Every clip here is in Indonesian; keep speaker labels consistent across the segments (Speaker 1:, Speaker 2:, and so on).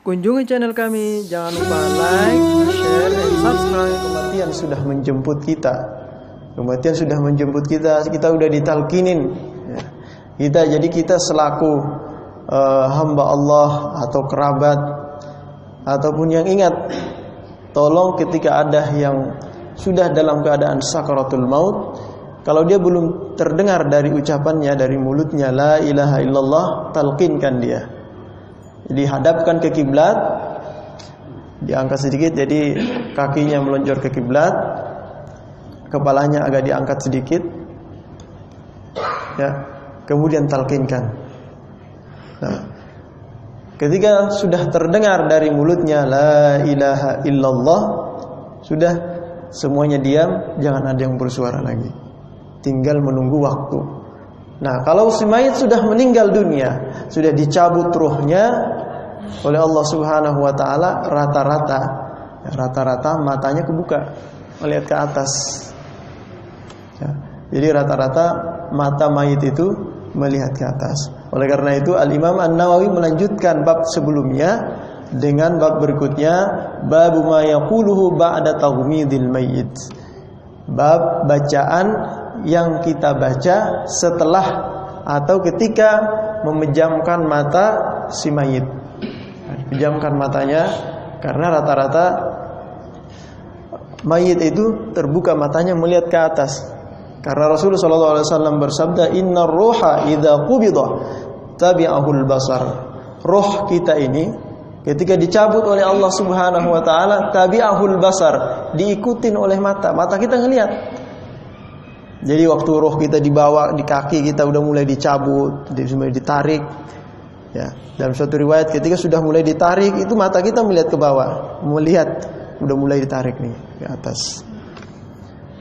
Speaker 1: Kunjungi channel kami, jangan lupa like, share, dan subscribe.
Speaker 2: Kematian sudah menjemput kita. Kematian sudah menjemput kita. Kita udah ditalkinin. Kita selaku hamba Allah atau kerabat ataupun yang ingat, tolong ketika ada yang sudah dalam keadaan sakaratul maut, kalau dia belum terdengar dari ucapannya, dari mulutnya la ilaha illallah, talqinkan dia. Jadi hadapkan ke kiblat, diangkat sedikit, jadi kakinya meluncur ke kiblat, kepalanya agak diangkat sedikit, ya, kemudian talqinkan. Nah, ketika sudah terdengar dari mulutnya la ilaha illallah, sudah semuanya diam, jangan ada yang bersuara lagi, tinggal menunggu waktu. Nah, kalau si mayit sudah meninggal dunia, sudah dicabut ruhnya oleh Allah Subhanahu wa taala, rata-rata matanya kebuka, melihat ke atas. Ya, jadi rata-rata mata mayit itu melihat ke atas. Oleh karena itu Al-Imam An-Nawawi melanjutkan bab sebelumnya dengan bab berikutnya, bab ma yaquluhu ba'da taghmidil mayyit. Bab bacaan yang kita baca setelah atau ketika memejamkan mata si mayit. Pejamkan matanya, karena rata-rata mayit itu terbuka matanya melihat ke atas. Karena Rasulullah SAW bersabda, Inna ruha idha qubida tabi'ahul basar. Roh kita ini ketika dicabut oleh Allah Subhanahu wa taala, tabi'ahul basar, diikutin oleh mata. Mata kita ngelihat. Jadi waktu roh kita dibawa di kaki kita udah mulai dicabut, mulai ditarik. Ya, dalam suatu riwayat ketika sudah mulai ditarik, itu mata kita melihat ke bawah, melihat udah mulai ditarik nih ke atas.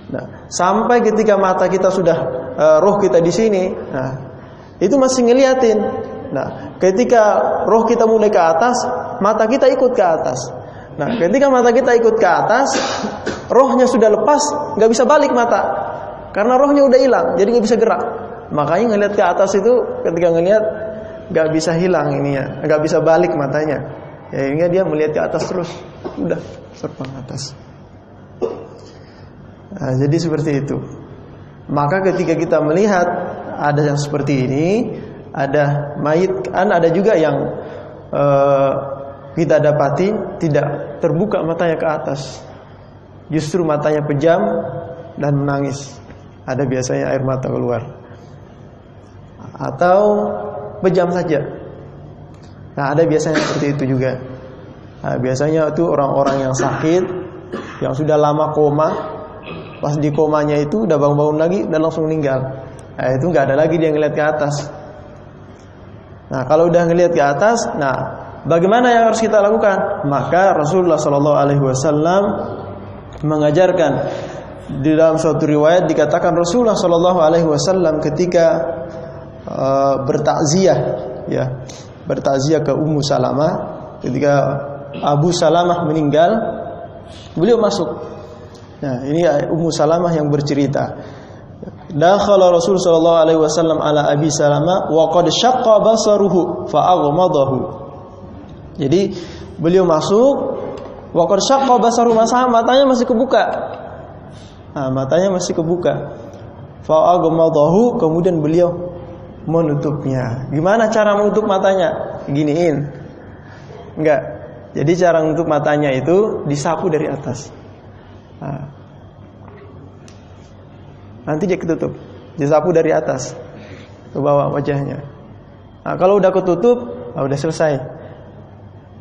Speaker 2: Nah, sampai ketika mata kita sudah roh kita di sini, nah itu masih ngeliatin. Nah, ketika roh kita mulai ke atas, mata kita ikut ke atas. Nah, ketika mata kita ikut ke atas, rohnya sudah lepas, nggak bisa balik mata. Karena rohnya udah hilang, jadi nggak bisa gerak. Makanya ngelihat ke atas itu, ketika ngelihat nggak bisa hilang ininya, nggak bisa balik matanya. Ya, ini dia melihat ke atas terus, udah terbang atas. Nah, jadi seperti itu. Maka ketika kita melihat ada yang seperti ini, ada mayit, kan ada juga yang kita dapati tidak terbuka matanya ke atas, justru matanya pejam dan menangis. Ada biasanya air mata keluar, atau pejam saja. Nah, ada biasanya seperti itu juga. Nah, biasanya itu orang-orang yang sakit, yang sudah lama koma, pas di komanya itu udah bangun-bangun lagi dan langsung meninggal. Nah, itu nggak ada lagi dia ngelihat ke atas. Nah, kalau udah ngelihat ke atas, nah bagaimana yang harus kita lakukan? Maka Rasulullah SAW mengajarkan. Di dalam suatu riwayat dikatakan Rasulullah SAW ketika bertakziah, ya, bertakziah ke Ummu Salamah, ketika Abu Salamah meninggal, beliau masuk. Nah, ini Ummu Salamah yang bercerita. Dakhala Rasulullah SAW ala Abi Salamah wa qad syaqqa basaruhu fa aghmadahu. Jadi beliau masuk, wa qad syaqqa basaruhu, matanya masih kebuka. Nah, matanya masih kebuka. Fa'agmadahu, kemudian beliau menutupnya. Gimana cara menutup matanya? Giniin. Enggak. Jadi cara menutup matanya itu disapu dari atas. Nah, nanti dia ketutup. Disapu dari atas ke bawah wajahnya. Nah, kalau udah ketutup, udah selesai.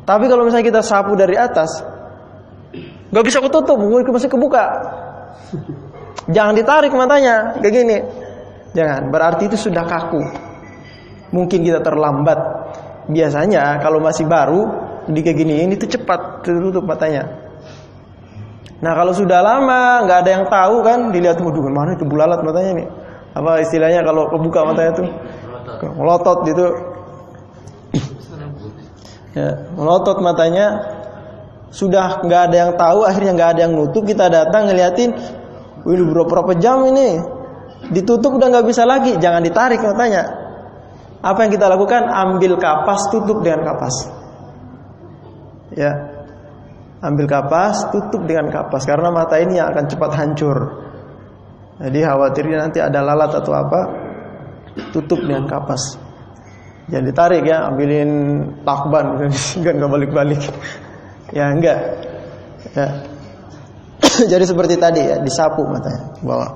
Speaker 2: Tapi kalau misalnya kita sapu dari atas, nggak bisa ketutup, masih kebuka. Jangan ditarik matanya kayak gini. Jangan, berarti itu sudah kaku. Mungkin kita terlambat. Biasanya kalau masih baru di kayak gini ini tuh cepat tutup matanya. Nah, kalau sudah lama nggak ada yang tahu kan, dilihat waduh mana itu bulalat matanya nih. Apa istilahnya kalau kebuka matanya tuh? Melotot gitu. Ya, melotot matanya. Sudah nggak ada yang tahu, akhirnya nggak ada yang nutup, kita datang ngeliatin, wih berapa jam ini, ditutup udah nggak bisa lagi, jangan ditarik matanya. Apa yang kita lakukan? Ambil kapas, tutup dengan kapas. Ya. Ambil kapas, tutup dengan kapas karena mata ini yang akan cepat hancur. Jadi khawatirnya nanti ada lalat atau apa, tutup dengan kapas. Jangan ditarik ya, ambilin lakban enggak balik-balik. Ya enggak. Ya. Jadi seperti tadi ya, disapu matanya ke bawah.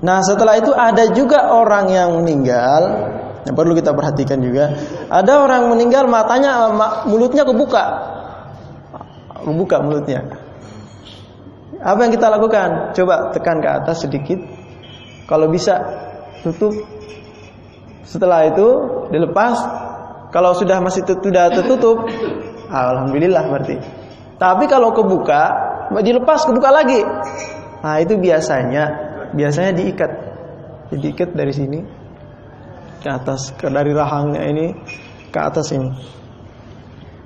Speaker 2: Nah, setelah itu ada juga orang yang meninggal, yang perlu kita perhatikan juga. Ada orang meninggal matanya, mulutnya kebuka mulutnya. Apa yang kita lakukan? Coba tekan ke atas sedikit. Kalau bisa tutup. Setelah itu dilepas. Kalau sudah masih sudah tertutup, alhamdulillah berarti. Tapi kalau kebuka, dilepas kebuka lagi. Nah, itu biasanya diikat dari sini ke atas, dari rahangnya ini ke atas ini.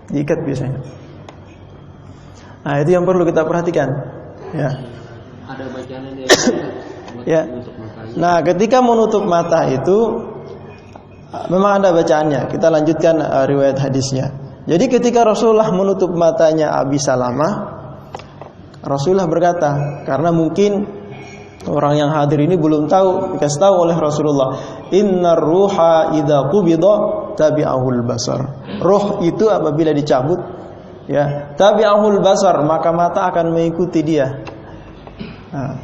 Speaker 2: Diikat biasanya. Nah, itu yang perlu kita perhatikan. Ya.
Speaker 3: Ada bacaannya dia.
Speaker 2: Ya. Nah, ketika menutup mata itu memang ada bacaannya. Kita lanjutkan riwayat hadisnya. Jadi ketika Rasulullah menutup matanya Abi Salamah, Rasulullah berkata, karena mungkin orang yang hadir ini belum tahu, dikasih tahu oleh Rasulullah, innar ruha idza qubida tabi'ahul basar. Roh itu apabila dicabut, ya, tabi'ahul basar, maka mata akan mengikuti dia. Nah,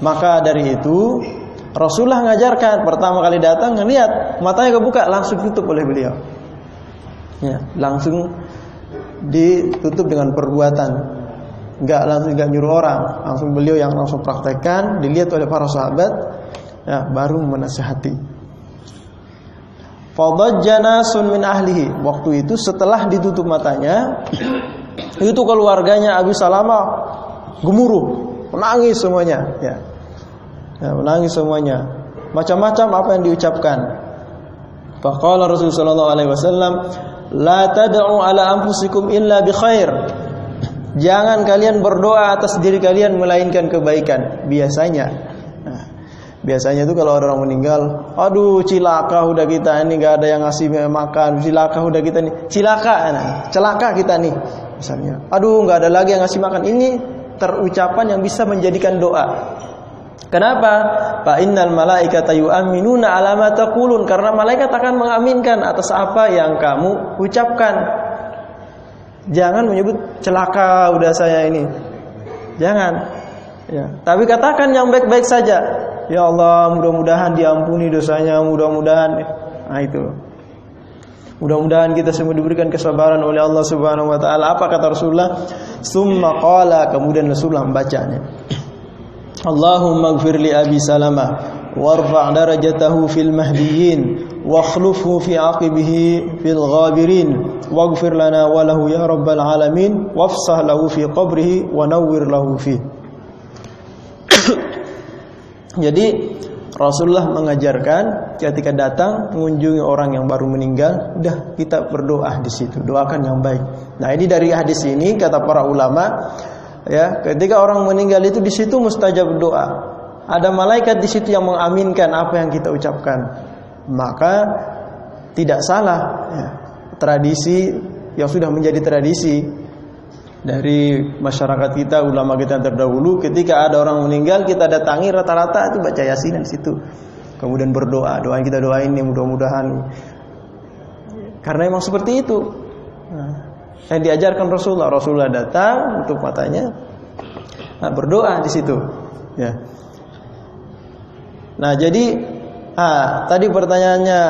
Speaker 2: maka dari itu Rasulullah mengajarkan, pertama kali datang ngelihat matanya kebuka, langsung tutup oleh beliau. Ya, langsung ditutup dengan perbuatan. Enggak nyuruh orang, langsung beliau yang langsung praktekkan, dilihat oleh para sahabat, ya, baru menasihati. Fadajjana sun min ahlihi. Waktu itu setelah ditutup matanya, itu keluarganya Abi Salamah gemuruh, menangis semuanya, ya. Ya, menangis semuanya. Macam-macam apa yang diucapkan. Faqala Rasulullah sallallahu alaihi wasallam, la tad'u ala anfusikum illa bi khair. Jangan kalian berdoa atas diri kalian melainkan kebaikan. Biasanya itu kalau ada orang meninggal, aduh cilaka udah kita ini, gak ada yang ngasih makan, cilaka udah kita nih, celaka kita nih, misalnya. Aduh gak ada lagi yang ngasih makan. Ini terucapan yang bisa menjadikan doa. Kenapa? Fa innal malaikata yu'minuna ala ma taqulun, karena malaikat akan mengaminkan atas apa yang kamu ucapkan. Jangan menyebut celaka udah saya ini. Jangan. Ya, tapi katakan yang baik-baik saja. Ya Allah, mudah-mudahan diampuni dosanya, mudah-mudahan. Nah, itu. Mudah-mudahan kita semua diberikan kesabaran oleh Allah Subhanahu wa taala. Apa kata Rasulullah? Summa qala, kemudian Rasulullah membacanya. Allahumma ighfir li Abi Salamah warfa' darajatahu fil mahdiyyin wakhlufhu fi aqibihi fil ghabirin waghfir lana wa lahu ya rabbal alamin wafsah lahu fi qabrihi wa nawwir lahu fi. Jadi Rasulullah mengajarkan ketika datang mengunjungi orang yang baru meninggal, udah kita berdoa di situ, doakan yang baik. Nah, ini dari hadis ini kata para ulama, ya, ketika orang meninggal itu di situ mustajab doa. Ada malaikat di situ yang mengaminkan apa yang kita ucapkan. Maka tidak salah, ya, tradisi yang sudah menjadi tradisi dari masyarakat kita, ulama kita yang terdahulu, ketika ada orang meninggal kita datangi rata-rata itu baca Yasin di situ. Kemudian berdoa, kita doain nih mudah-mudahan. Karena memang seperti itu. Nah, yang diajarkan Rasulullah datang untuk matanya, nah, berdoa di situ, ya. Nah, jadi tadi pertanyaannya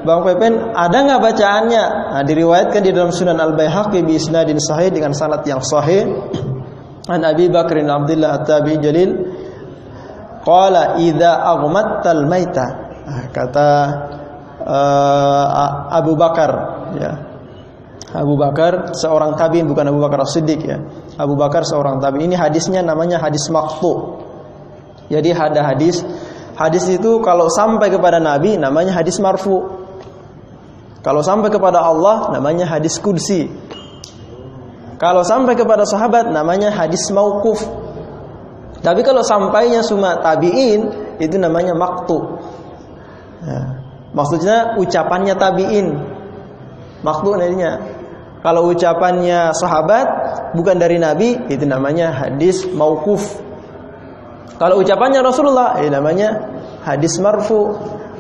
Speaker 2: Bang Pepen, ada nggak bacaannya? Nah, diriwayatkan di dalam Sunan Al-Baihaqi bi isnadin sahih dengan sanad yang sahih. An Abi Bakr bin Abdullah At-Tabi'i Jalil qala idza aghmattal maita. Kata Abu Bakar, ya. Abu Bakar seorang tabi'in, bukan Abu Bakar As-Siddiq, ya. Abu Bakar seorang tabi'in. Ini hadisnya namanya hadis maqtu. Jadi ada hadis itu kalau sampai kepada Nabi namanya hadis marfu. Kalau sampai kepada Allah namanya hadis qudsi. Kalau sampai kepada sahabat namanya hadis mauquf. Tapi kalau sampainya cuma tabi'in itu namanya maqtu. Ya. Maksudnya ucapannya tabi'in. Maqtu namanya. Kalau ucapannya sahabat bukan dari Nabi, itu namanya hadis mauquf. Kalau ucapannya Rasulullah, namanya hadis marfu.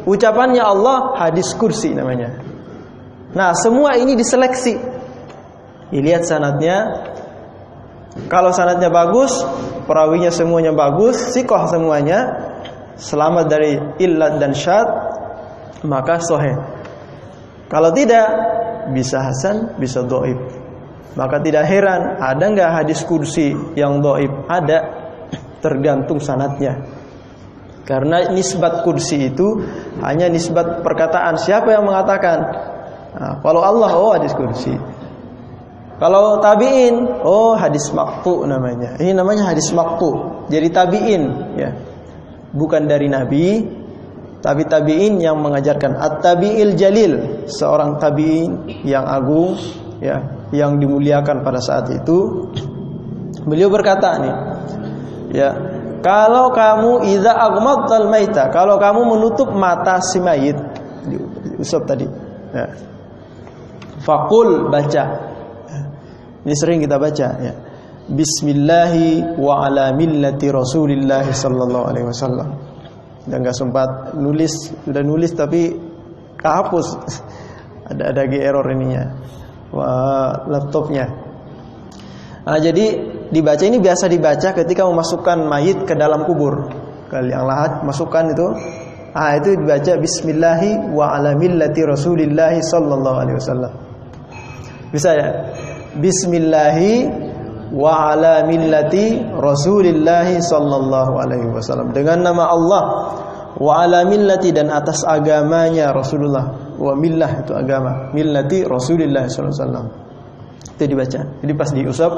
Speaker 2: Ucapannya Allah, hadis kursi namanya. Nah, semua ini diseleksi. Dilihat sanadnya. Kalau sanadnya bagus, perawinya semuanya bagus, siqah semuanya, selamat dari illat dan syadz, maka sahih. Kalau tidak, bisa hasan, bisa dhaif. Maka tidak heran, ada enggak hadis kursi yang dhaif? Ada, tergantung sanadnya. Karena nisbat kursi itu hanya nisbat perkataan. Siapa yang mengatakan? Nah, kalau Allah, hadis kursi. Kalau tabi'in, hadis maqtu namanya. Ini namanya hadis maqtu. Jadi tabi'in, ya. Bukan dari Nabi, tapi tabi'in yang mengajarkan. At-tabi'il jalil, seorang tabi'in yang agung, ya, yang dimuliakan pada saat itu. Beliau berkata nih, ya, kalau kamu idza aghmadtal maita, kalau kamu menutup mata si mayit, diusap tadi, ya. Faqul, baca. Ini sering kita baca, ya. Bismillahi wa ala millati Rasulillah sallallahu alaihi wasallam. Dan enggak sempat nulis, sudah nulis tapi kehapus. ada error ininya. Laptopnya. Nah, jadi dibaca ini biasa dibaca ketika memasukkan mayit ke dalam kubur. Kalau yang lahat masukkan itu, itu dibaca Bismillahi wa ala millati Rasulillah sallallahu alaihi wasallam. Bisa ya? Bismillahi wa ala millati Rasulillah sallallahu alaihi wasallam. Dengan nama Allah, wa ala millati, dan atas agamanya Rasulullah. Wa millah itu agama, millati Rasulillah sallallahu alaihi wasallam. Itu dibaca. Jadi pas diusap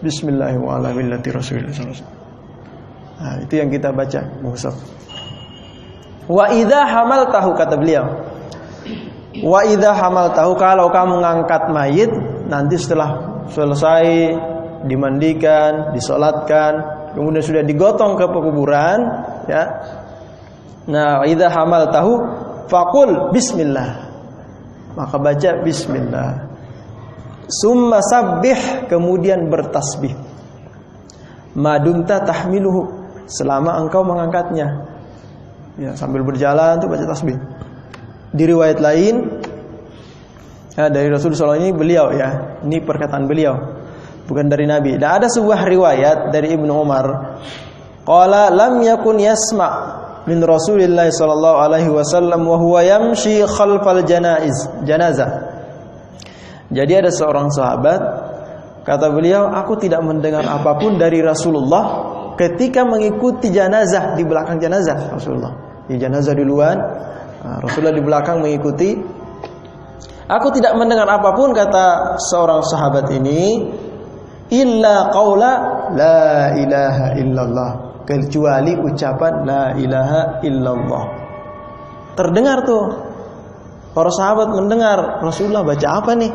Speaker 2: Bismillahi wa ala millati Rasulillah sallallahu alaihi wasallam. Nah, itu yang kita baca mengusap. Wa idza hamaltahu, kata beliau. Wa idza hamaltahu, kalau kamu ngangkat mayit, nanti setelah selesai dimandikan, disolatkan, kemudian sudah digotong ke pekuburan, ya. Nah, idza hamaltahu faqul bismillah. Maka baca bismillah. Summa sabbih, kemudian bertasbih. Madumta tahmiluhu, selama engkau mengangkatnya. Ya, sambil berjalan tuh baca tasbih. Di riwayat lain, dari Rasulullah SAW ini beliau, ya, ini perkataan beliau, bukan dari Nabi. Dan ada sebuah riwayat dari Ibnu Umar, qala lam yakun yasma' min Rasulillah sallallahu alaihi wasallam wa huwa yamshi khalfal janazah. Jadi ada seorang sahabat, kata beliau, aku tidak mendengar apapun dari Rasulullah ketika mengikuti janazah, di belakang janazah Rasulullah. Di janazah duluan, Rasulullah di belakang mengikuti. Aku tidak mendengar apapun, kata seorang sahabat ini, illa qaula la ilaha illallah, kecuali ucapan la ilaha illallah. Terdengar tuh, para sahabat mendengar Rasulullah baca apa nih,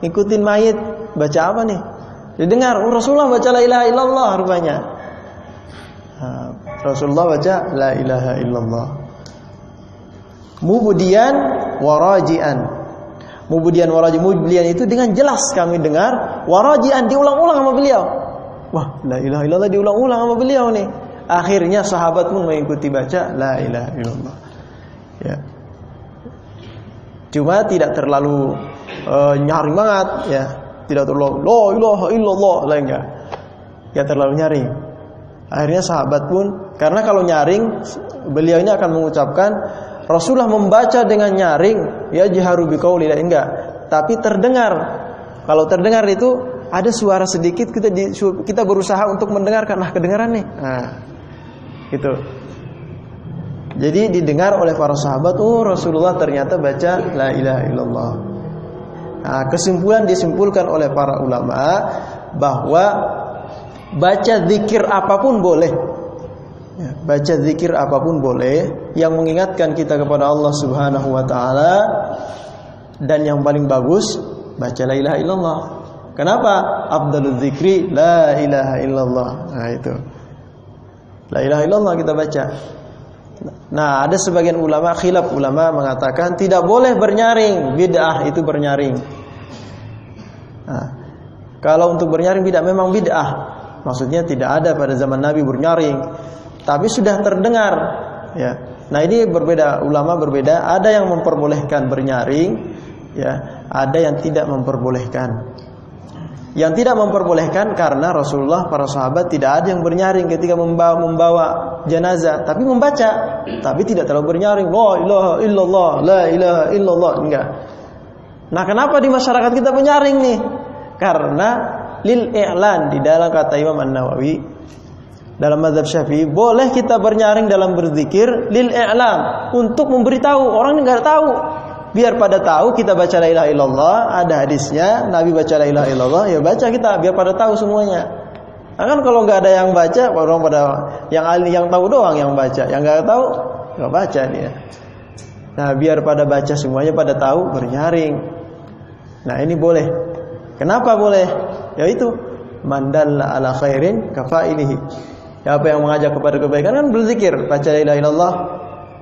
Speaker 2: ngikutin mayit baca apa nih, didengar Rasulullah baca la ilaha illallah rupanya. Rasulullah baca la ilaha illallah. Mubdian warajian. Mubdian warajian, mubdian itu dengan jelas kami dengar, warajian diulang-ulang sama beliau. Wah, la ilaha illallah diulang-ulang sama beliau nih. Akhirnya sahabat pun mengikuti baca la ilaha illallah. Ya. Cuma tidak terlalu nyaring banget, ya. Tidak terlalu la ilaha illallah lah, enggak. Ya terlalu nyaring. Akhirnya sahabat pun, karena kalau nyaring beliau ini akan mengucapkan, Rasulullah membaca dengan nyaring, ya jaharu biqauli, enggak, tapi terdengar. Kalau terdengar itu ada suara sedikit, kita berusaha untuk mendengarkan, kedengaran nih. Nah, gitu. Jadi didengar oleh para sahabat, Rasulullah ternyata baca la ilaha illallah. Nah, kesimpulan disimpulkan oleh para ulama bahwa baca zikir apapun boleh. Ya, baca zikir apapun boleh yang mengingatkan kita kepada Allah Subhanahu wa taala, dan yang paling bagus baca la ilaha illallah. Kenapa? Afdalul zikri la ilaha illallah. Nah, itu. La ilaha illallah kita baca. Nah, ada sebagian ulama, khilaf ulama mengatakan tidak boleh bernyaring, bid'ah itu bernyaring. Nah, kalau untuk bernyaring bid'ah memang bid'ah. Maksudnya tidak ada pada zaman Nabi bernyaring, tapi sudah terdengar. Ya. Nah ini berbeda, ulama berbeda. Ada yang memperbolehkan bernyaring, ya. Ada yang tidak memperbolehkan. Yang tidak memperbolehkan karena Rasulullah, para sahabat tidak ada yang bernyaring ketika membawa jenazah, tapi membaca, tapi tidak terlalu bernyaring. La ilaha illallah, la ilaha illallah, enggak. Nah, kenapa di masyarakat kita bernyaring nih? Karena lil i'lan, di dalam kata Imam An-Nawawi dalam mazhab Syafi'i, boleh kita bernyaring dalam berzikir lil i'lan, untuk memberitahu orang enggak tahu. Biar pada tahu kita baca la ilaha illallah, ada hadisnya Nabi baca la ilaha illallah, ya baca kita biar pada tahu semuanya. Nah, kan kalau nggak ada yang baca, orang pada yang tahu doang yang baca, yang nggak tahu nggak baca dia. Nah, biar pada baca semuanya, pada tahu, bernyaring. Nah, ini boleh. Kenapa boleh? Yaitu mandalla ala khairin kafailihi. Siapa yang mengajak kepada kebaikan kan berzikir, baca la ilaha illallah.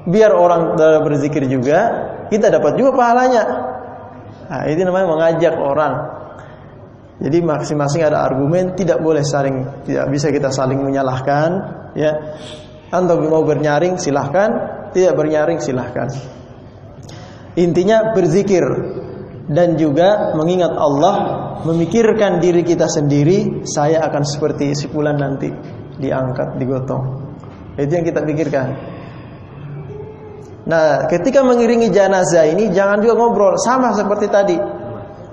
Speaker 2: Biar orang berzikir juga, kita dapat juga pahalanya. Nah, itu namanya mengajak orang. Jadi masing-masing ada argumen, tidak bisa kita saling menyalahkan, ya. Antum mau bernyaring silahkan, tidak bernyaring silahkan. Intinya berzikir dan juga mengingat Allah, memikirkan diri kita sendiri, saya akan seperti si fulan nanti diangkat, digotong. Itu yang kita pikirkan. Nah, ketika mengiringi jenazah ini jangan juga ngobrol, sama seperti tadi.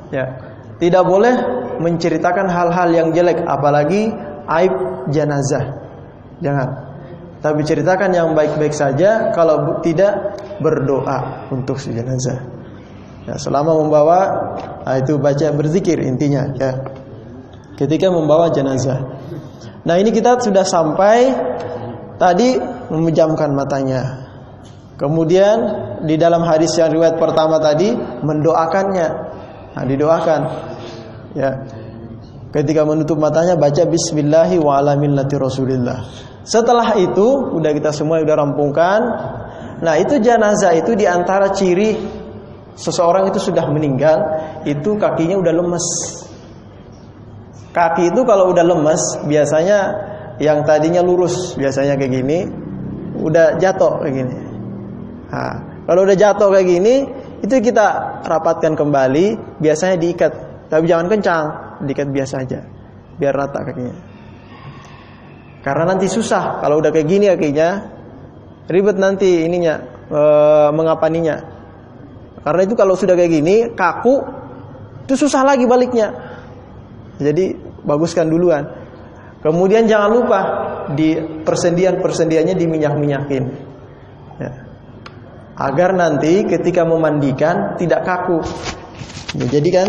Speaker 2: Ya. Tidak boleh menceritakan hal-hal yang jelek, apalagi aib jenazah. Jangan. Tapi ceritakan yang baik-baik saja, kalau tidak berdoa untuk si jenazah. Ya, selama membawa, itu baca berzikir intinya, ya. Ketika membawa jenazah. Nah, ini kita sudah sampai tadi memejamkan matanya. Kemudian di dalam hadis yang riwayat pertama tadi mendoakannya. Nah, didoakan. Ya. Ketika menutup matanya baca bismillahi wa ala millati Rasulillah. Setelah itu udah kita semua udah rampungkan. Nah, itu jenazah itu di antara ciri seseorang itu sudah meninggal, itu kakinya udah lemes. Kaki itu kalau udah lemes biasanya yang tadinya lurus, biasanya kayak gini, udah jatuh kayak gini. Nah, kalau udah jatuh kayak gini, itu kita rapatkan kembali, biasanya diikat, tapi jangan kencang, diikat biasa aja, biar rata kakinya. Karena nanti susah, kalau udah kayak gini kakinya, ribet nanti ininya, mengapaninya. Karena itu kalau sudah kayak gini, kaku, itu susah lagi baliknya. Jadi baguskan duluan. Kemudian jangan lupa di persendian-persendiannya diminyak-minyakin. Ya. Agar nanti ketika memandikan tidak kaku. Ya, jadi kan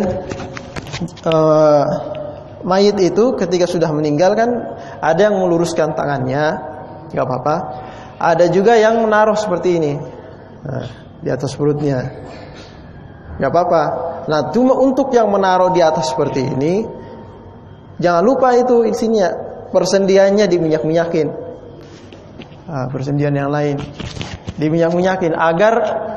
Speaker 2: mayit itu ketika sudah meninggal kan ada yang meluruskan tangannya, nggak apa-apa. Ada juga yang menaruh seperti ini, nah, di atas perutnya, nggak apa-apa. Nah, cuma untuk yang menaruh di atas seperti ini, jangan lupa itu isinya persendiannya diminyak-minyakin. Nah, persendian yang lain diminyak-minyakin agar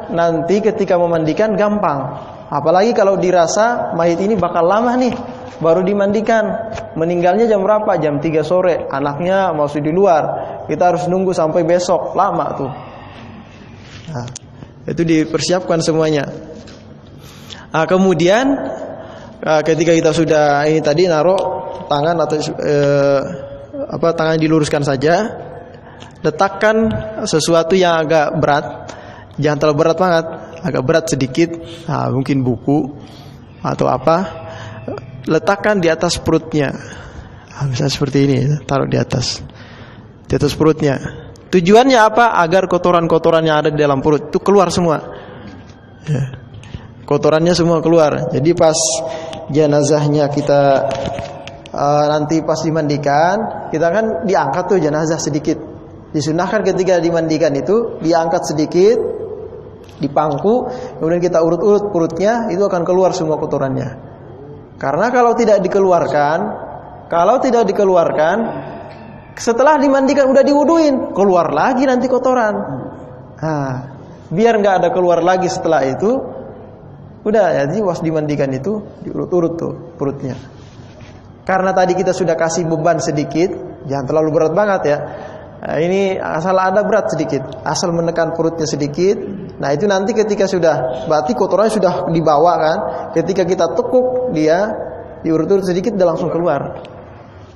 Speaker 2: nanti ketika memandikan gampang. Apalagi kalau dirasa mayit ini bakal lama nih baru dimandikan. Meninggalnya jam berapa? Jam 3 sore. Anaknya masih di luar. Kita harus nunggu sampai besok, lama tuh. Nah, itu dipersiapkan semuanya. Nah, kemudian ketika kita sudah ini tadi naruh tangan atau tangan diluruskan saja. Letakkan sesuatu yang agak berat, jangan terlalu berat banget, agak berat sedikit, nah, mungkin buku atau apa. Letakkan di atas perutnya, misalnya seperti ini, taruh di atas perutnya. Tujuannya apa? Agar kotoran-kotoran yang ada di dalam perut itu keluar semua. Ya. Kotorannya semua keluar. Jadi pas jenazahnya kita nanti pas dimandikan, kita kan diangkat tuh jenazah sedikit. Disunahkan ketika dimandikan itu diangkat sedikit, dipangku, kemudian kita urut-urut perutnya, itu akan keluar semua kotorannya. Karena kalau tidak dikeluarkan, setelah dimandikan udah diwuduin, keluar lagi nanti kotoran. Nah, biar nggak ada keluar lagi setelah itu, Udah, jadi was dimandikan itu diurut-urut tuh perutnya. Karena tadi kita sudah kasih beban sedikit, jangan terlalu berat banget ya. Nah, ini asal ada berat sedikit, asal menekan perutnya sedikit. Nah itu nanti ketika sudah, berarti kotorannya sudah dibawa kan. Ketika kita tekuk dia diurut-urut sedikit, dia langsung keluar.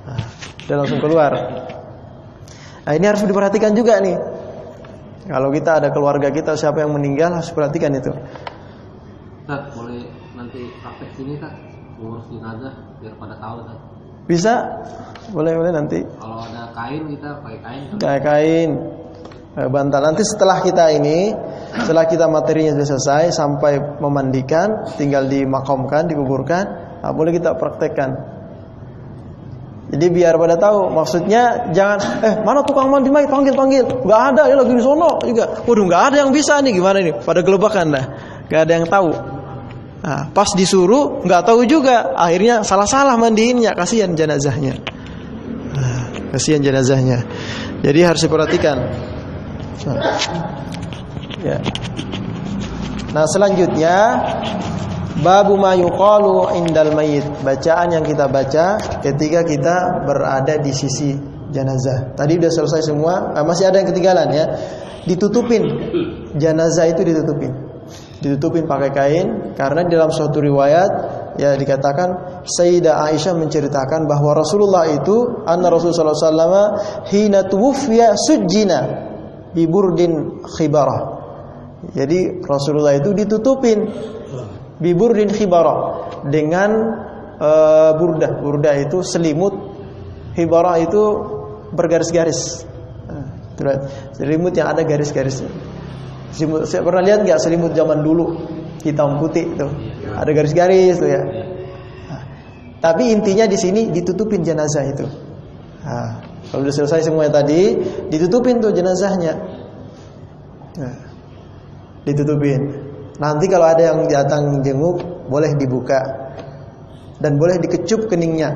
Speaker 2: Nah, dia langsung keluar. Nah ini harus diperhatikan juga nih. Kalau kita ada keluarga kita siapa yang meninggal, harus perhatikan itu.
Speaker 3: Tat, boleh nanti praktek sini Tat, ngurus jenazah biar pada tahu Tat.
Speaker 2: Bisa, boleh nanti.
Speaker 3: Kalau ada kain kita pakai kain.
Speaker 2: Kayak kain, bantal. Nanti setelah kita materinya sudah selesai sampai memandikan, tinggal dimakamkan, dikuburkan, nah, boleh kita praktekkan. Jadi biar pada tahu, maksudnya jangan mana tukang mandi mayat, panggil. Enggak ada, ya lagi di sono juga. Waduh, enggak ada yang bisa nih, gimana nih? Pada gelebakan dah. Enggak ada yang tahu. Nah, pas disuruh enggak tahu juga, akhirnya salah-salah mandiinnya, kasihan jenazahnya. Nah, kasihan jenazahnya. Jadi harus diperhatikan. Ya. Nah, selanjutnya babu ma yuqalu indal mayit. Bacaan yang kita baca ketika kita berada di sisi jenazah. Tadi udah selesai semua, masih ada yang ketinggalan ya. Ditutupin. Jenazah itu ditutupin pakai kain, karena dalam suatu riwayat ya dikatakan Sayyidah Aisyah menceritakan bahwa Rasulullah itu anna Rasulullah sallallahu alaihi wasallam hina tuwfiya sujjina bi burdin khibarah. Jadi Rasulullah itu ditutupin bi burdin khibarah dengan burdah itu selimut, khibarah itu bergaris-garis. Selimut yang ada garis-garisnya. Saya pernah lihat nggak selimut zaman dulu hitam putih tuh, ada garis-garis tuh ya. Nah, tapi intinya di sini ditutupin jenazah itu. Nah, kalau sudah selesai semuanya tadi, ditutupin tuh jenazahnya. Nah, ditutupin. Nanti kalau ada yang datang jenguk, boleh dibuka dan boleh dikecup keningnya.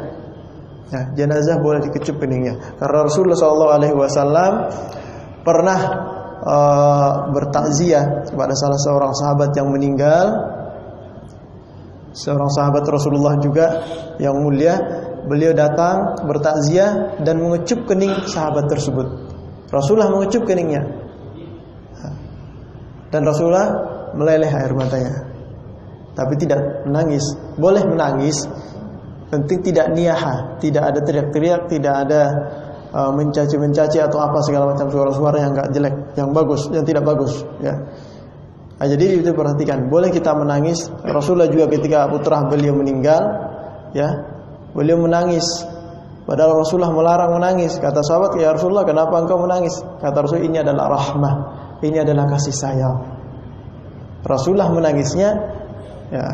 Speaker 2: Nah, jenazah boleh dikecup keningnya. Karena Rasulullah SAW pernah bertakziah kepada salah seorang sahabat yang meninggal, seorang sahabat Rasulullah juga yang mulia. Beliau datang bertakziah dan mengecup kening sahabat tersebut. Rasulullah mengecup keningnya, dan Rasulullah meleleh air matanya, tapi tidak menangis. Boleh menangis, penting tidak niyaha, tidak ada teriak-teriak, tidak ada mencaci atau apa segala macam suara-suara yang enggak jelek, yang bagus, yang tidak bagus ya. Nah, jadi itu perhatikan, boleh kita menangis. Rasulullah juga ketika putra beliau meninggal ya, beliau menangis. Padahal Rasulullah melarang menangis. Kata sahabat, "Ya Rasulullah, kenapa engkau menangis?" Kata Rasul, "Ini adalah rahmah, ini adalah kasih sayang." Rasulullah menangisnya ya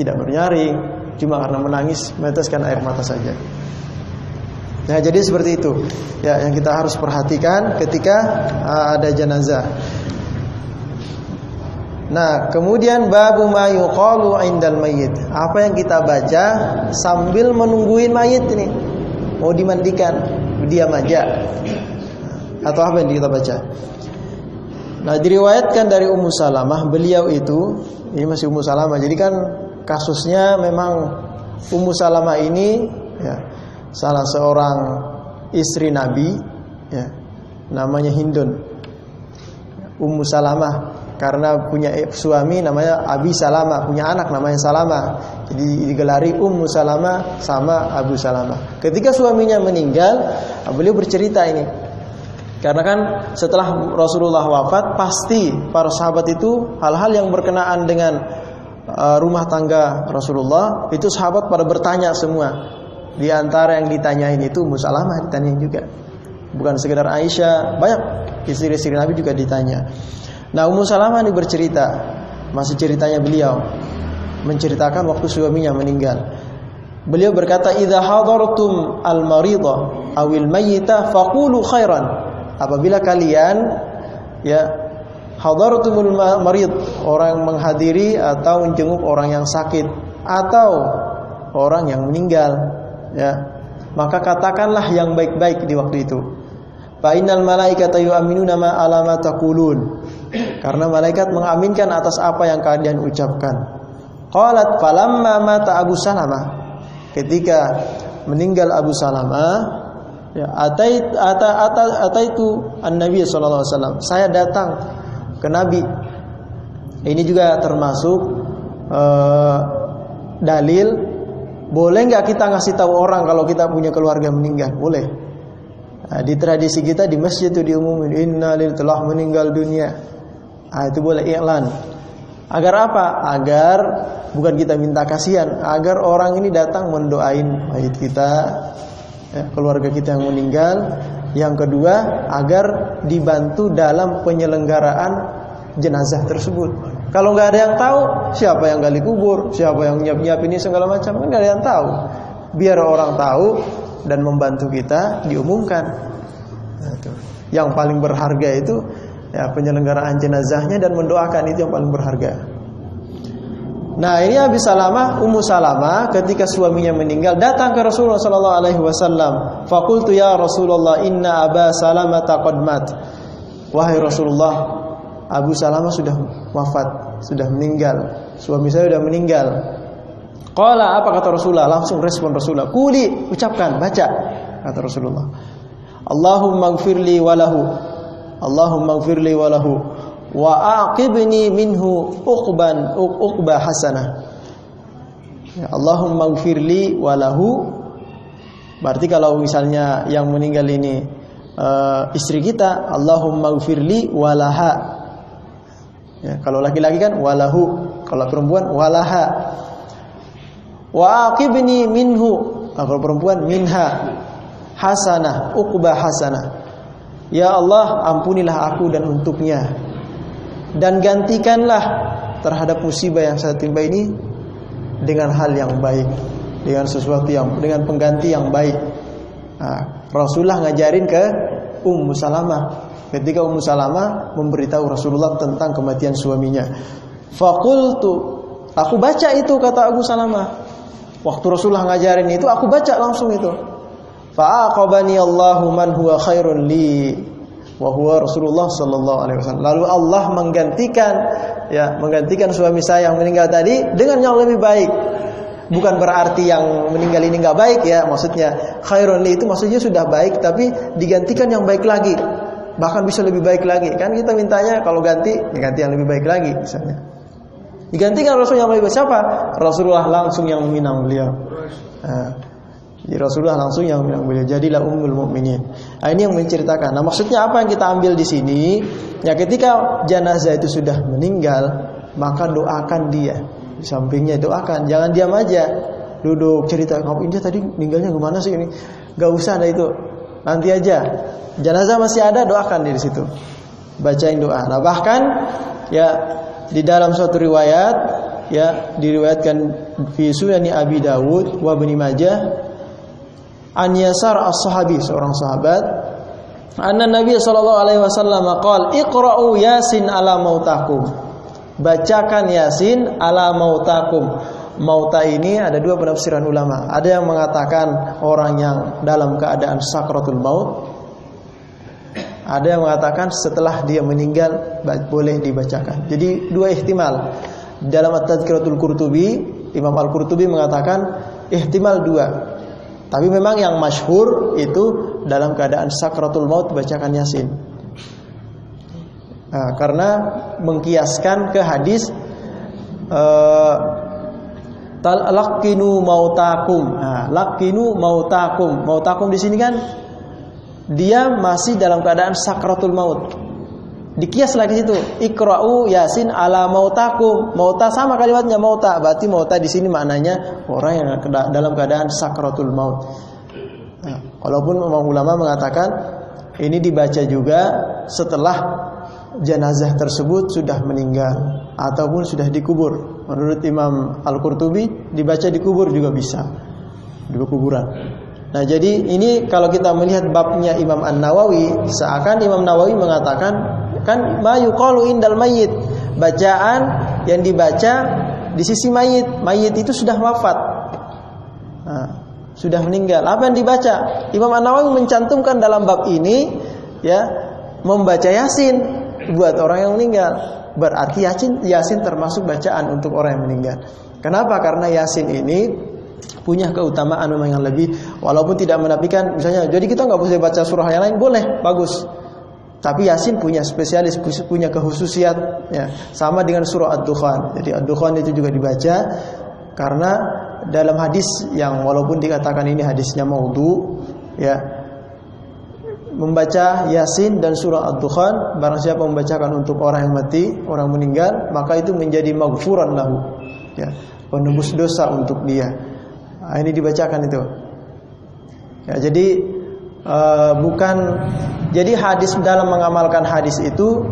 Speaker 2: tidak bernyaring, cuma karena menangis meneteskan air mata saja. Nah, jadi seperti itu ya yang kita harus perhatikan ketika ada jenazah. Nah, kemudian babu ma yuqalu indal mayyit. Apa yang kita baca sambil menungguin mayit ini mau dimandikan, diam aja. Atau apa yang kita baca? Nah, diriwayatkan dari Ummu Salamah, beliau itu, ini masih Ummu Salamah. Jadi kan kasusnya memang Ummu Salamah ini ya salah seorang istri Nabi ya, namanya Hindun. Ummu Salamah karena punya suami namanya Abi Salamah, punya anak namanya Salamah. Jadi digelari Ummu Salamah sama Abu Salamah. Ketika suaminya meninggal, beliau bercerita ini. Karena kan setelah Rasulullah wafat, pasti para sahabat itu hal-hal yang berkenaan dengan rumah tangga Rasulullah, itu sahabat pada bertanya semua. Di antara yang ditanyain itu Ummu Salamah ditanyain juga. Bukan sekedar Aisyah, banyak istri-istri Nabi juga ditanya. Nah, Ummu Salamah ini bercerita, masih ceritanya beliau, menceritakan waktu suaminya meninggal. Beliau berkata, "Idza hadartum al-maridha awil mayyita faqulu khairan." Apabila kalian ya hadartumul marid, orang menghadiri atau menjenguk orang yang sakit atau orang yang meninggal ya, maka katakanlah yang baik-baik di waktu itu. Fa innal malaikata yu'minuna ma ala ma taqulun. Karena malaikat mengaminkan atas apa yang kalian ucapkan. Qalat falamma mata Abu Salamah, ketika meninggal Abu Salamah, ya, ataitu an-nabiy sallallahu alaihi wasallam, saya datang ke Nabi. Ini juga termasuk dalil boleh nggak kita ngasih tahu orang kalau kita punya keluarga meninggal? Boleh. Nah, di tradisi kita di masjid itu diumumin, innalillahi telah meninggal dunia. Nah, itu boleh iklan. Agar apa? Agar bukan kita minta kasihan, agar orang ini datang mendoain mayit kita, ya, keluarga kita yang meninggal. Yang kedua, agar dibantu dalam penyelenggaraan jenazah tersebut. Kalau nggak ada yang tahu, siapa yang gali kubur, siapa yang nyiap-nyiap ini segala macam, kan nggak ada yang tahu. Biar orang tahu dan membantu kita diumumkan. Nah, itu. Yang paling berharga itu ya penyelenggaraan jenazahnya dan mendoakan, itu yang paling berharga. Nah, ini Abi Salamah, Ummu Salamah ketika suaminya meninggal datang ke Rasulullah sallallahu alaihi wasallam. Faqultu ya Rasulullah inna Aba Salamah qad mat. Wahai Rasulullah, Abu Salamah sudah wafat, sudah meninggal. Suami saya sudah meninggal. Qala, apa kata Rasulullah? Langsung respon Rasulullah. Quli, ucapkan, baca, kata Rasulullah. Allahumma ighfirli walahu. Allahumma ighfirli walahu wa aqibni minhu uqba hasanah. Ya, Allahumma ighfirli walahu. Berarti kalau misalnya yang meninggal ini istri kita, Allahumma ighfirli walaha. Ya, kalau laki-laki kan walahu, kalau perempuan walaha. Wa aqibni minhu, kalau perempuan minha hasanah, uqba hasanah. Ya Allah, ampunilah aku dan untuknya, dan gantikanlah terhadap musibah yang saya timpa ini dengan hal yang baik, dengan sesuatu yang, dengan pengganti yang baik. Nah, Rasulullah ngajarin ke Ummu Salamah ketika Ummu Salamah memberitahu Rasulullah tentang kematian suaminya. Faqultu, aku baca itu, kata Abu Salamah. Waktu Rasulullah ngajarin itu, aku baca langsung itu. Fa'aqabani Allahu man huwa khairun li wa huwa Rasulullah sallallahu alaihi wasallam. Lalu Allah menggantikan suami saya yang meninggal tadi dengan yang lebih baik. Bukan berarti yang meninggal ini enggak baik ya, maksudnya khairun li itu maksudnya sudah baik tapi digantikan yang baik lagi. Bahkan bisa lebih baik lagi. Kan kita mintanya kalau ganti yang lebih baik lagi misalnya. Digantikan Rasul yang lebih baik. Siapa? Rasulullah langsung yang meminang beliau. Jadi Rasulullah langsung yang meminang beliau. Jadilah ummul mukminin. Nah, ini yang menceritakan. Nah, maksudnya apa yang kita ambil di sini? Ya, ketika jenazah itu sudah meninggal, maka doakan dia. Di sampingnya doakan. Jangan diam aja. Duduk cerita, "Kamu ini tadi meninggalnya gimana sih ini?" Gak usah ada itu. Nanti aja. Jenazah masih ada, doakan dia di situ. Bacain doa. Nah, bahkan ya di dalam suatu riwayat ya diriwayatkan fi Sunani Abi Dawud wa Ibnu Majah an Yasar as-Sahabi, seorang sahabat, anna Nabi sallallahu alaihi wasallam qala iqra'u Yasin ala mautakum. Bacakan Yasin ala mautakum. Mauta ini ada dua penafsiran ulama. Ada yang mengatakan orang yang dalam keadaan sakratul maut. Ada yang mengatakan setelah dia meninggal boleh dibacakan. Jadi dua ihtimal. Dalam At-Tadhkiratul Qurtubi, Imam Al-Qurtubi mengatakan ihtimal dua. Tapi memang yang masyhur itu dalam keadaan sakratul maut bacakan Yasin. Nah, karena mengkiaskan ke hadis laqinu mautakum. Nah, laqinu mautakum. Mautakum di sini kan dia masih dalam keadaan sakratul maut. Dikias lagi situ. Iqra'u Yasin ala mautakum. Mauta sama kalimatnya mauta. Berarti mauta di sini maknanya orang yang dalam keadaan sakratul maut. Nah, walaupun ulama mengatakan ini dibaca juga setelah jenazah tersebut sudah meninggal ataupun sudah dikubur. Menurut Imam Al-Qurtubi dibaca dikubur juga bisa. Di kuburan. Nah, jadi ini kalau kita melihat babnya Imam An-Nawawi, seakan Imam Nawawi mengatakan kan ma yuqalu indal mayyit, bacaan yang dibaca di sisi mayit itu sudah wafat. Nah, sudah meninggal. Apa yang dibaca? Imam An-Nawawi mencantumkan dalam bab ini ya membaca Yasin buat orang yang meninggal. Berarti Yasin termasuk bacaan untuk orang yang meninggal. Kenapa? Karena Yasin ini punya keutamaan memang yang lebih, walaupun tidak menafikan misalnya jadi kita nggak boleh baca surah yang lain, boleh, bagus, tapi Yasin punya spesialis, punya kekhususiat ya. Sama dengan surah Ad-Dukhan. Jadi Ad-Dukhan itu juga dibaca karena dalam hadis yang walaupun dikatakan ini hadisnya maudhu ya, membaca Yasin dan surah Ad-Dukhan, barang siapa membacakan untuk orang yang mati, orang meninggal, maka itu menjadi maghfuran lahu ya, penembus dosa untuk dia. Nah, ini dibacakan itu. Ya, jadi bukan, jadi hadis, dalam mengamalkan hadis itu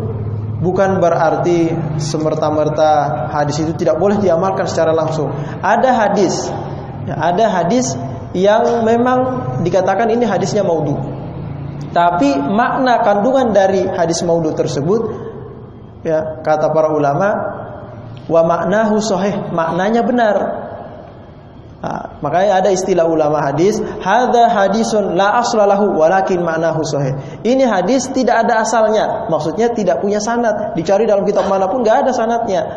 Speaker 2: bukan berarti semerta-merta hadis itu tidak boleh diamalkan secara langsung. Ada hadis, ya, ada hadis yang memang dikatakan ini hadisnya maudhu. Tapi makna kandungan dari hadis maudhu tersebut, ya, kata para ulama, wa maknahu sahih, maknanya benar. Nah, makanya ada istilah ulama hadis, hadza hadisun la asla lahu walakin ma'nahu sahih. Ini hadis tidak ada asalnya, maksudnya tidak punya sanad, dicari dalam kitab manapun enggak ada sanadnya.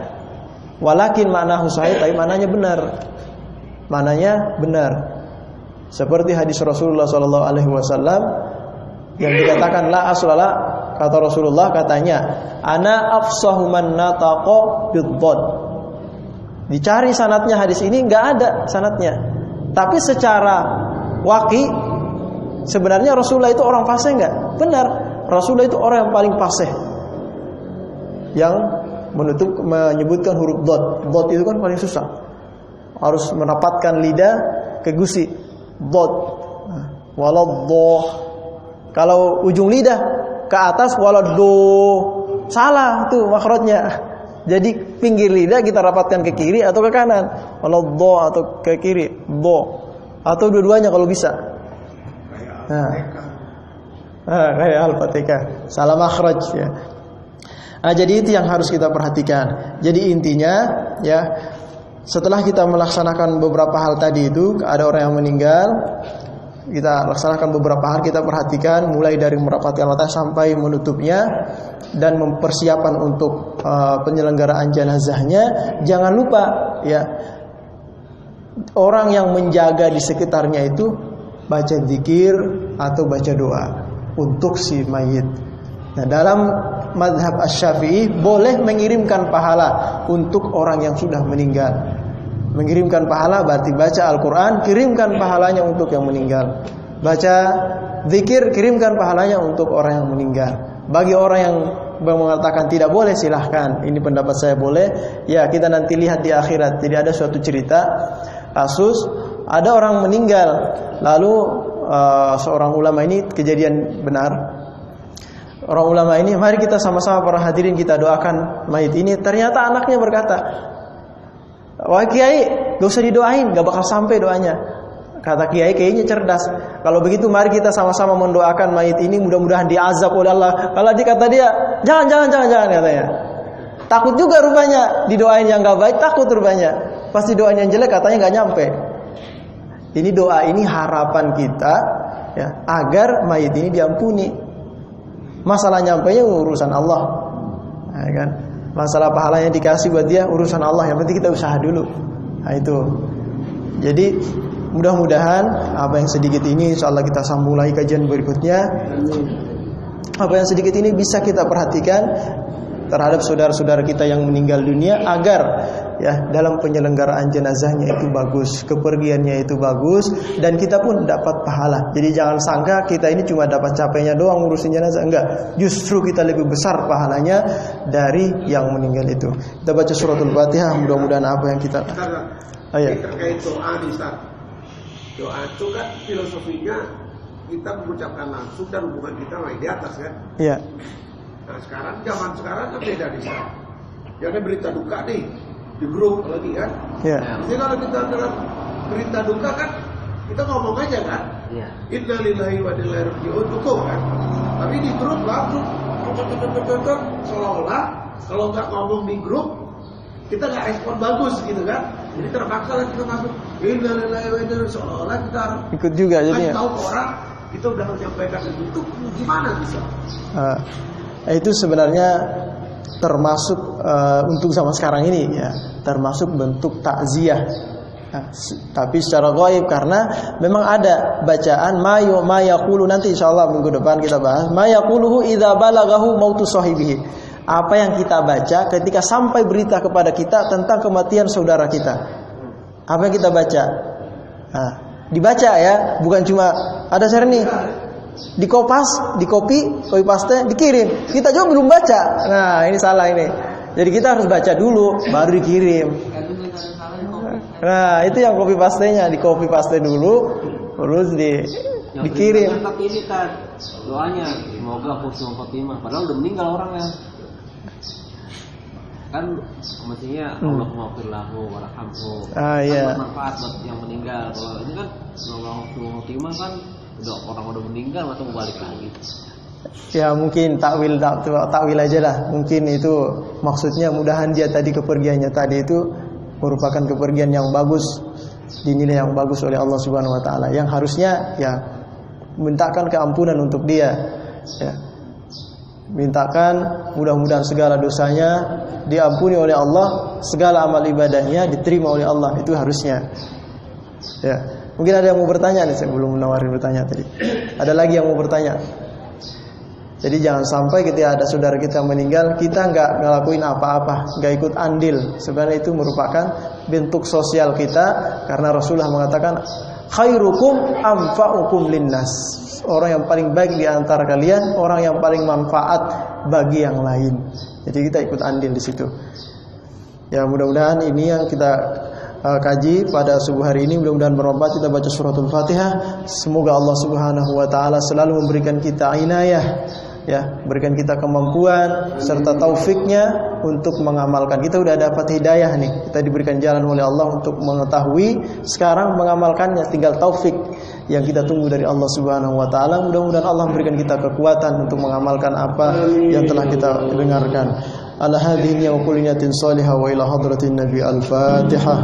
Speaker 2: Walakin ma'nahu sahih, tapi maknanya benar. Maknanya benar. Seperti hadis Rasulullah sallallahu alaihi wasallam yang dikatakan la asla la, kata Rasulullah, katanya, ana afsahu man nataqa bid-dhad. Dicari sanadnya hadis ini, nggak ada sanadnya. Tapi secara waqi sebenarnya Rasulullah itu orang fasih nggak? Benar, Rasulullah itu orang yang paling fasih, yang menyebutkan huruf dot. Dot itu kan paling susah, harus merapatkan lidah ke gusi. Dot, waladdo. Kalau ujung lidah ke atas waladdo, salah tuh makhrajnya. Jadi pinggir lidah kita rapatkan ke kiri atau ke kanan. Kalau do atau ke kiri, do. Atau dua-duanya kalau bisa. Kayak Al-Fatihah. Salah makhraj ya. Nah, jadi itu yang harus kita perhatikan. Jadi intinya ya, setelah kita melaksanakan beberapa hal tadi itu, ada orang yang meninggal, kita laksanakan beberapa hal, kita perhatikan mulai dari merapatkan mata sampai menutupnya dan mempersiapkan untuk penyelenggaraan jenazahnya. Jangan lupa ya, orang yang menjaga di sekitarnya itu baca zikir atau baca doa untuk si mayit. Nah, dalam mazhab Asy-Syafi'i boleh mengirimkan pahala untuk orang yang sudah meninggal. Mengirimkan pahala berarti baca Al-Quran, kirimkan pahalanya untuk yang meninggal. Baca zikir, kirimkan pahalanya untuk orang yang meninggal. Bagi orang yang mengatakan tidak boleh, silahkan. Ini pendapat saya boleh. Ya, kita nanti lihat di akhirat. Jadi ada suatu cerita kasus, ada orang meninggal, lalu seorang ulama, ini kejadian benar. Orang ulama ini, mari kita sama-sama para hadirin kita doakan mayit ini. Ternyata anaknya berkata, wah kiai, gak usah didoain, gak bakal sampai doanya. Kata kiai, kayaknya cerdas. Kalau begitu mari kita sama-sama mendoakan mayit ini, mudah-mudahan diazab oleh Allah. Kalau dikata dia, jangan katanya. Takut juga rupanya didoain yang gak baik, takut rupanya. Pasti doain yang jelek katanya gak nyampe. Ini doa ini harapan kita ya, agar mayit ini diampuni. Masalah nyampainya urusan Allah, ya kan? Masalah pahalanya dikasih buat dia urusan Allah. Yang penting kita usaha dulu. Nah itu. Jadi mudah-mudahan apa yang sedikit ini, insyaallah kita sambung lagi kajian berikutnya. Apa yang sedikit ini bisa kita perhatikan terhadap saudara-saudara kita yang meninggal dunia, agar ya dalam penyelenggaraan jenazahnya itu bagus, kepergiannya itu bagus, dan kita pun dapat pahala. Jadi jangan sangka kita ini cuma dapat capeknya doang ngurusin jenazah, enggak. Justru kita lebih besar pahalanya dari yang meninggal itu. Kita baca suratul Fatihah, mudah-mudahan apa yang kita
Speaker 4: terkait doa nih, Ustaz. Doa itu kan filosofinya kita mengucapkan langsung dan hubungan kita main di atas kan?
Speaker 2: Iya.
Speaker 4: Nah sekarang, zaman sekarang kan beda nih, Ustaz. Ya ada berita duka nih di grup lagi kan?
Speaker 2: Iya.
Speaker 4: Jadi kalau kita dalam berita duka kan kita ngomong aja kan?
Speaker 3: Iya.
Speaker 4: Innalillahi wa inna ilaihi raji'un, cukup kan? Tapi di grup langsung seolah-olah kalau nggak ngomong di grup kita nggak respon bagus gitu kan? Jadi terpaksa lah kita masuk innalillahi wa inna ilaihi, seolah-olah kita
Speaker 2: ikut juga jadinya.
Speaker 4: tahu ke orang kita udah menyampaikan itu, gimana bisa?
Speaker 2: Itu sebenarnya termasuk untuk zaman sekarang ini ya. termasuk bentuk takziah. Nah, tapi secara gaib, karena memang ada bacaan ma yaqulu, nanti insyaallah minggu depan kita bahas ma yaquluhu idza balaghahu mautu sahibihi. Apa yang kita baca ketika sampai berita kepada kita tentang kematian saudara kita. Apa yang kita baca? Nah, dibaca ya, bukan cuma ada share nih, di copy paste, dikirim. Kita juga belum baca. Nah, ini salah ini. Jadi kita harus baca dulu baru dikirim. Nah, itu yang copy pastenya, di copy paste dulu, terus dikirim.
Speaker 3: Tapi ini kan doanya semoga husnul khotimah, padahal udah meninggal orangnya. Kan mestinya Allah maghfir lahu warhamhu.
Speaker 2: Iya.
Speaker 3: Manfaat buat yang meninggal. Kalau ini kan semoga husnul khotimah kan udah orang udah meninggal atau balik lagi.
Speaker 2: Ya mungkin takwil aja lah. Mungkin itu maksudnya mudahan dia tadi kepergiannya tadi itu merupakan kepergian yang bagus, dinilai yang bagus oleh Allah Subhanahu wa taala. Yang harusnya ya mintakan keampunan untuk dia. Ya. Mintakan mudah-mudahan segala dosanya diampuni oleh Allah, segala amal ibadahnya diterima oleh Allah, itu harusnya. Ya. Mungkin ada yang mau bertanya nih, saya belum menawarin bertanya tadi. Ada lagi yang mau bertanya? Jadi jangan sampai ketika ada saudara kita meninggal, kita nggak ngelakuin apa-apa, nggak ikut andil. Sebenarnya itu merupakan bentuk sosial kita, karena Rasulullah mengatakan khairukum anfa'ukum linnas. Orang yang paling baik di antara kalian, orang yang paling manfaat bagi yang lain. Jadi kita ikut andil di situ. Ya mudah-mudahan ini yang kita kaji pada subuh hari ini, mudah-mudahan bermanfaat. Kita baca suratul Fatihah. Semoga Allah Subhanahu wa taala selalu memberikan kita inayah, ya, berikan kita kemampuan serta taufiknya untuk mengamalkan. Kita udah dapat hidayah nih, kita diberikan jalan oleh Allah untuk mengetahui, sekarang mengamalkannya, tinggal taufik yang kita tunggu dari Allah Subhanahu wa taala. Mudah-mudahan Allah memberikan kita kekuatan untuk mengamalkan apa yang telah kita dengarkan. Ala hadhihi wa kulli niyatin salihah wa ila hadratin nabi al-Fatihah.